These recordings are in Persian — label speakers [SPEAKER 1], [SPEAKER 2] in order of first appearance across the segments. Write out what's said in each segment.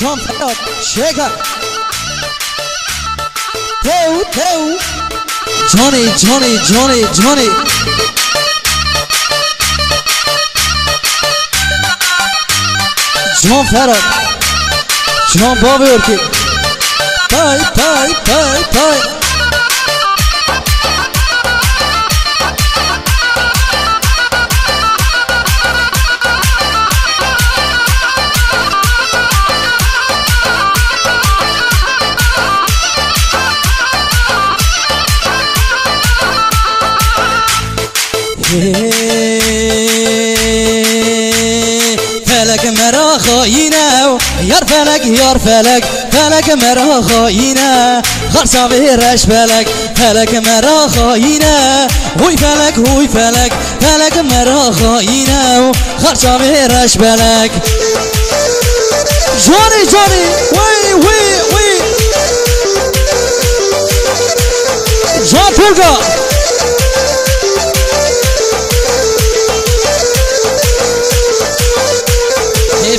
[SPEAKER 1] شام فراد شکر تو جانی جانی جانی جانی جان فراد جان بابی ارکی پای پای پای پای فلک مرا خاینه یار فلک یار فلک فلک مرا خاینه خرسا بیرش فلک فلک مرا خاینه هوی فلک هوی فلک فلک مرا خاینه خرسا بیرش فلک جانی جانی وی وی وی جان پولگا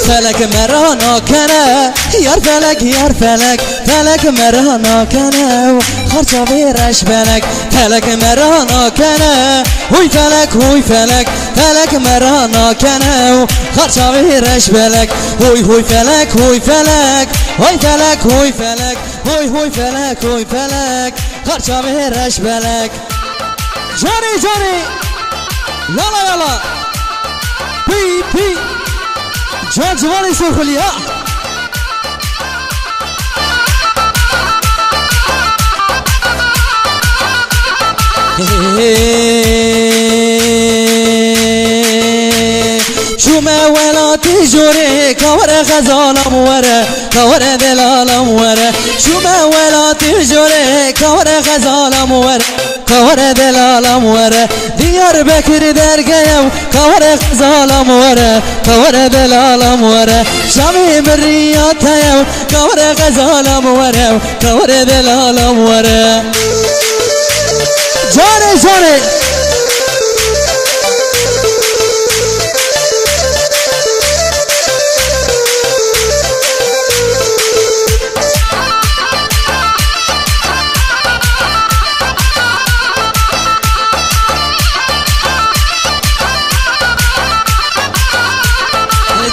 [SPEAKER 1] فلک مرا ناکنه یار فلک یار فلک فلک مرا ناکنه خرچا بیرش فلک فلک مرا ناکنه هوی فلک هوی فلک فلک مرا ناکنه خرچا بیرش فلک هوی هوی فلک هوی فلک هوی فلک هوی فلک هوی هوی فلک هوی فلک خرچا بیرش فلک جانی جانی یالا یالا پی پی جان جوانی سرخلی ها شومه ولاتی جوری کور غزالم وره کور دلالم وره شومه ولاتی جوری کور غزالم وره کور دلالم وره دیار بکر درگیم کور غزالم وره کور دلالم وره شامی بریاتیم کور غزالم وره کور دلالم وره جانه جانه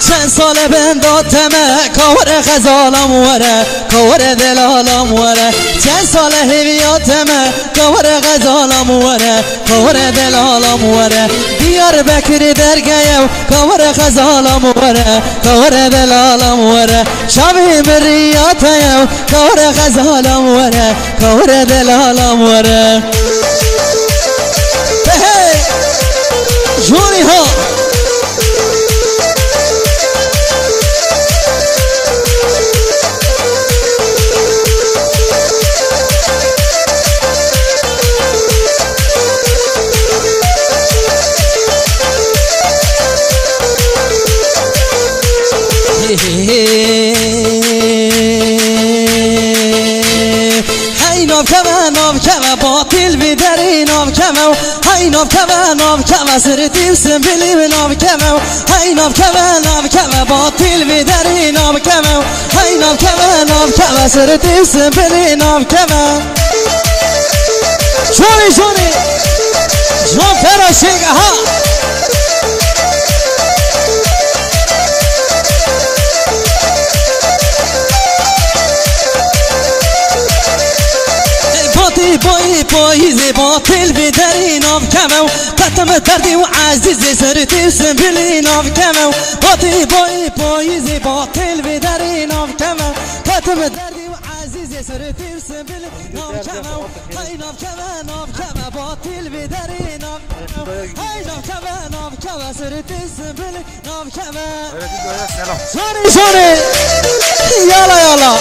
[SPEAKER 1] چند سال بنداتمه کور غزالم وره کور دلالم وره چند سال هویاتمه کور غزالم وره کور دلالم وره دیار بکر درگیم کور غزالم وره کور دلالم وره شبی بریاتیم کور غزالم وره کور دلالم وره جونی ها هی نام کمه باطل بیدری نام کمه هی نام کمه سرتیم سنبیلی نام کمه هی نام کمه باطل بیدری نام کمه هی نام کمه سرتیم سنبیلی نام کمه جونی جونی جون فراشیگه ها بایی پاییزی باطل بیدری نام کمه و قطم دردی و عزیزی سرتی سنبیلی نام کمه و بایی پاییزی باطل بیدری نام کمه و قطم دردی و عزیزی سرتی سنبیلی نام کمه و های نام کمه باطل بیدری نام کمه های نام کمه سرتی سنبیلی نام کمه جانی جانی یالا یالا